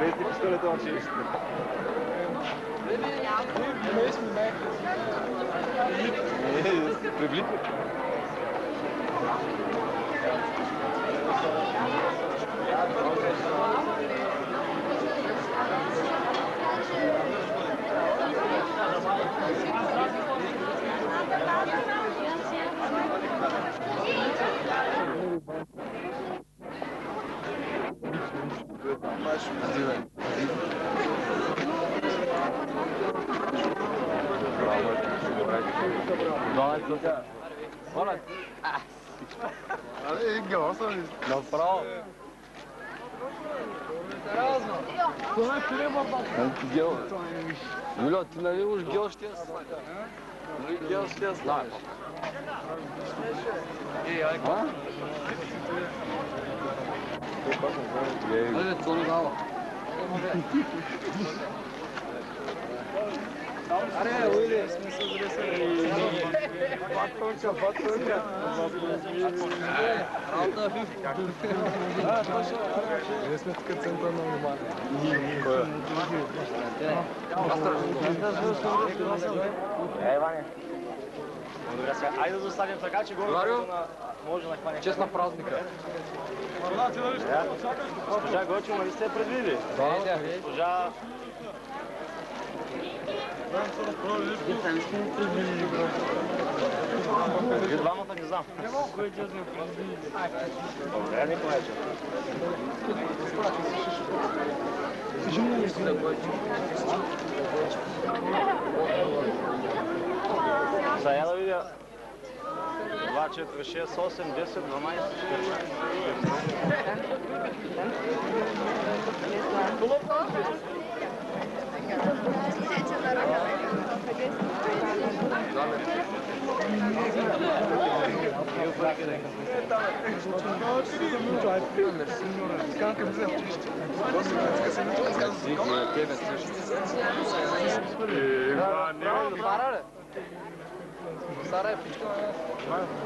Без ти пистолета на училището. Привлитни. Направо. Гел. Юля, ти нали уж гел ще я знаеш? Нали гел ще я знаеш? А? Нали, то не дава. Аре, уйди, смисъл батонка. Ние сме тук център на внимание. Кой е? Ваня. Добре, сега, айде да заставим така, че горе може да хване. Чест на празника. Госпожа Гочева, нали сте предвидили? Да. Госпожа... Вие двамата не знам. Добре, не повече. Сега да видя. 2, 4, 6, 8, 10, 12, Стара е пичка.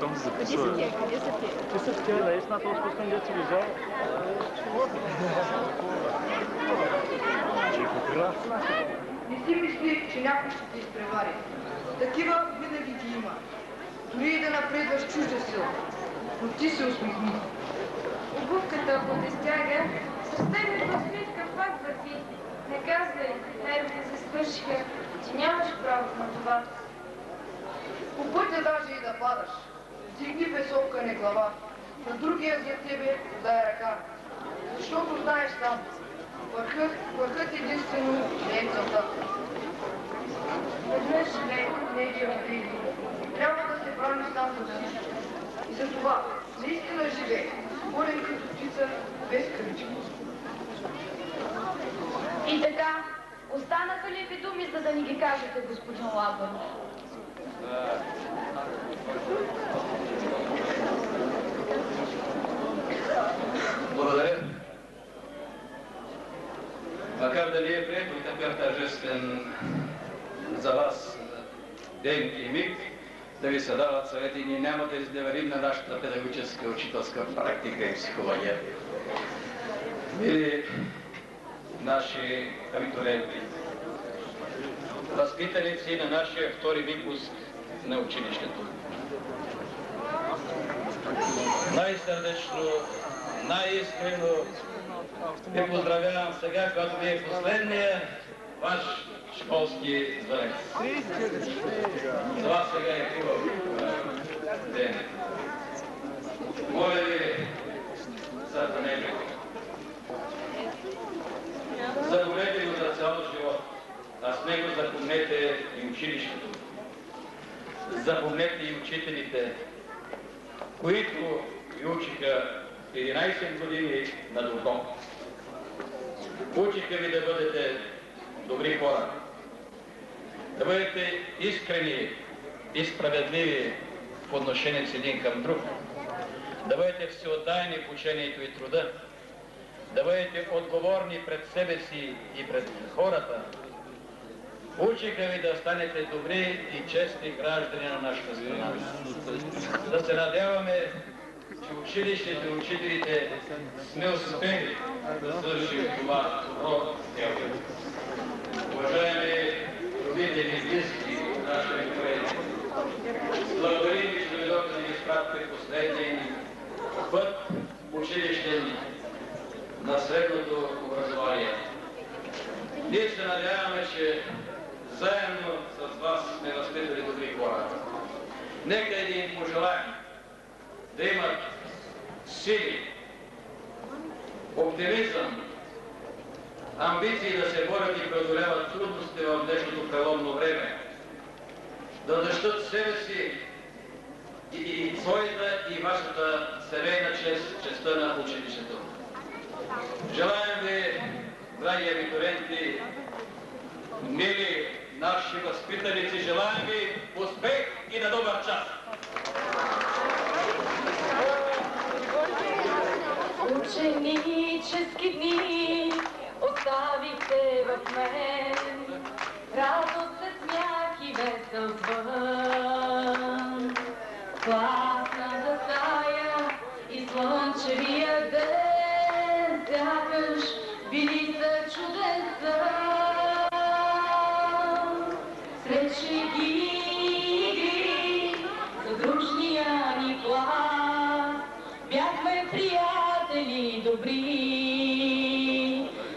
Там се записва. Къде са те? Ти са такива, наистина, този спускам дет си виждал. Не си мисли, че някой ще те изпревари. Такива винаги ги има. Дори и да напредваш чужда сила. Но ти се усмихни. Обувката, ако те стяга, сърцевната усмивка пак върви. Не казвай, нервите се свършиха, че нямаш право на това. По пътя даже и да падаш. Дигни безокъне глава. На другия за тебе дай ръка. Защото знаеш сам. Върхът единствено не е целта. Веднъж не ги обиди. Трябва да се браниш сам за всичко. И за това наистина живей. Болен като птица, без кръчки. И така, останаха ли ви думи, за да ни ги кажете, господин Лазаров? Благодаря. Макар да не е прието така тържествен за вас ден и миг, да ви се дават съвети, ние няма да изневерим на нашата педагогическа учителска практика и психология. Мили наши абитуриенти, възпитаници на нашия втори випуск на училището. Най-сърдечно, най-искрено ви поздравявам сега, когато ви е последния ваш школски звънец. За вас сега е хубав ден. Моля ви, запомнете го. Запомнете го за цял живот, а с него запомнете и училището. Запомнете и учителите, които ви учиха 11 години на добро. Учиха ви да бъдете добри хора, да бъдете искрени и справедливи в отношение с един към друг, да бъдете всеотдайни в учението и труда, да бъдете отговорни пред себе си и пред хората. Учиха ви да станете добри и честни граждани на нашата страна. Да се надяваме, че училището и учителите сме успели да свършим това добро дело. Уважаеми родители и близки, наши колеги, благодарим ви, че дойдохте да ни изпратите последния ни път училищен на средното образование. Ние се надяваме, че заедно с вас сме възпитали добри хора. Нека да им пожелаем да имат сили, оптимизъм, амбиции да се борят и преодоляват трудности в днешното преломно време, да защитат себе си и своята и вашата семейна чест, честта на училището. Желаем ви, драги абитуриенти, мили наши възпитаници, желаем ви успех и на добър час! Ученически дни оставихте в мен, радост се смях и весел звън. Класната стая и слънчевия ден сякаш били са чуден сън. Сред шеги и игри за дружния ни клас бяхме приятели добри,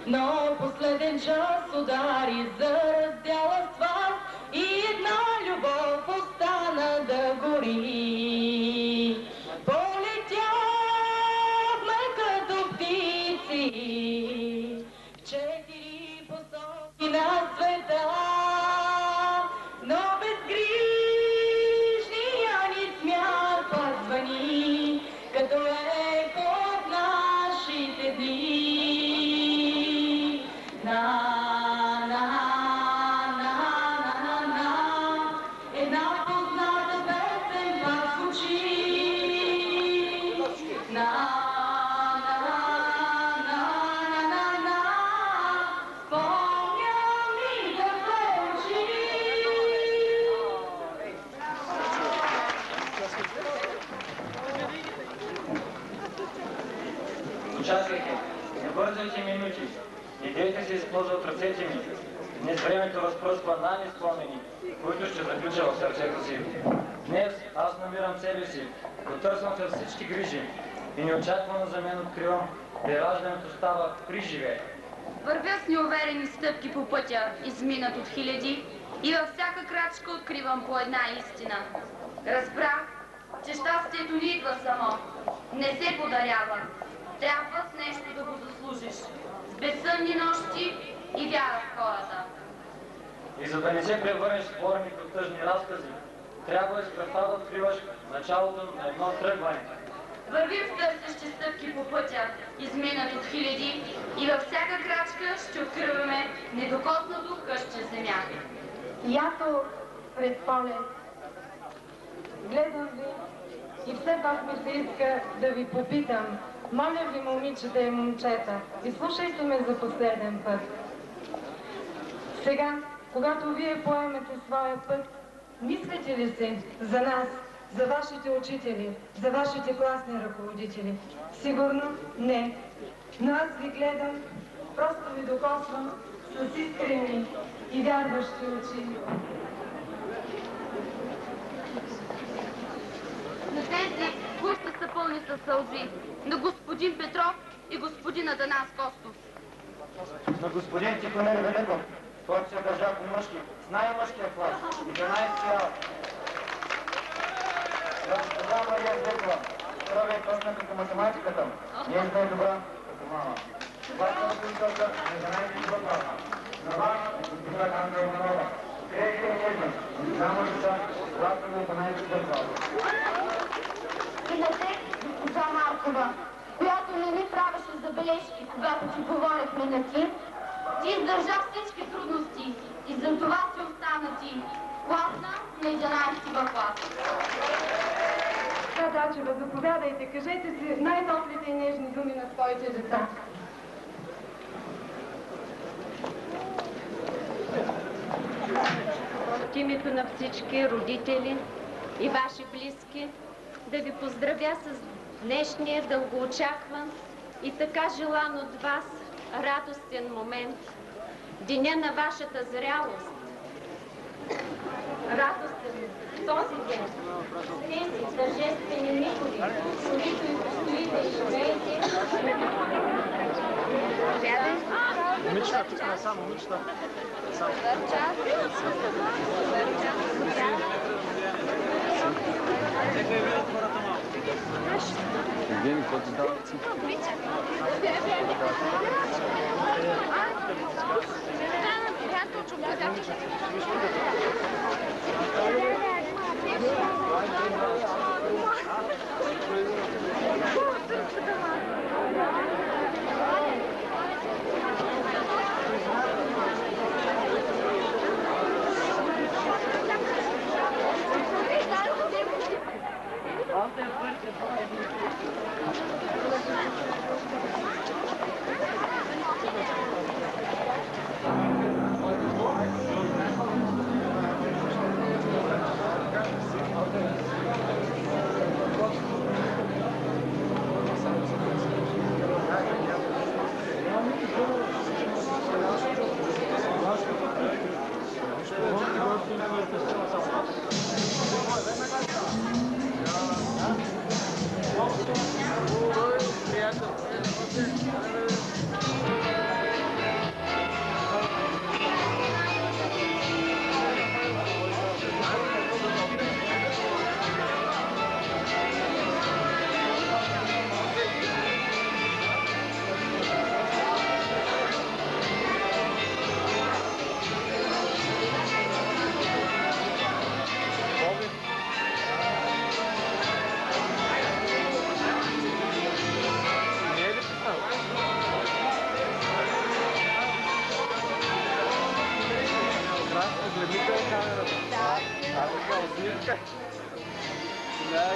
но последен час удари за раздяла с вас и една любов остана да гори. Полетяхме като птици в 4 посоки на света, но безгрижния ни смях пак звъни като ехо от нашите дни. Една позната песен пак звучи. Спомням ми да звучи. Участвайте, не бързайте минути, не дейте се използва от ръцете ми. Днес времето разпръсква нами спомени, които ще заключа в сърцето си. Днес аз намирам себе си, потърсвам се всички грижи и неочаквано за мен откривам, че раждането става при живее. Вървя с неуверени стъпки по пътя, изминат от хиляди, и във всяка крачка откривам по една истина. Разбрах, че щастието не идва само, не се подарява. Трябва с нещо да го заслужиш, с безсънни нощи и вяра в хората. И за да не се превърнеш в сборник от тъжни разкази, трябва с кръста да откриваш началото на едно тръгване. Вървим с търсещи стъпки по пътя, изминат от хиляди, и във всяка крачка ще откриваме недокоснато къще земя. Ято пред полет. Гледам ви и все пак ми се иска да ви попитам. Моля ви, момичета и момчета, изслушайте ме за последен път. Сега, когато вие поемете своя път, мислите ли си за нас, за вашите учители, за вашите класни ръководители? Сигурно не. Но аз ви гледам, просто ви докосвам с искрени и вярващи очи. На тези, които са пълни със сълзи, на господин Петров и господин Атанас Костов. На господин Тихомир Великов, който се държа по-мъжки, с най-мъжкия клас, 11 А. На госпожа Мария Зекова, първа е точна като математиката, не е добра като мама. Вашата учителка на 11 клас. На вас, госпожа Ганка Иванова, крехка и нежна, само деца, когато на 12 клас. И на те, госпожа Маркова, която не ни правеше забележки, когато ти говорихме на ти, ти издържа всички трудности и за това си остана ти, класна на 11 клас. Да, Дачева, заповядайте, кажете си най-топлите и нежни думи на своите деца. От името на всички родители и ваши близки да ви поздравя с днешния дългоочакван и така желан от вас радостен момент, деня на вашата зрялост. Радостен този ден, тези тържествени мигови, с които и постоите и живеете. Момичета, тук не само момичета. Евгений, какво ти дава цифри? Да,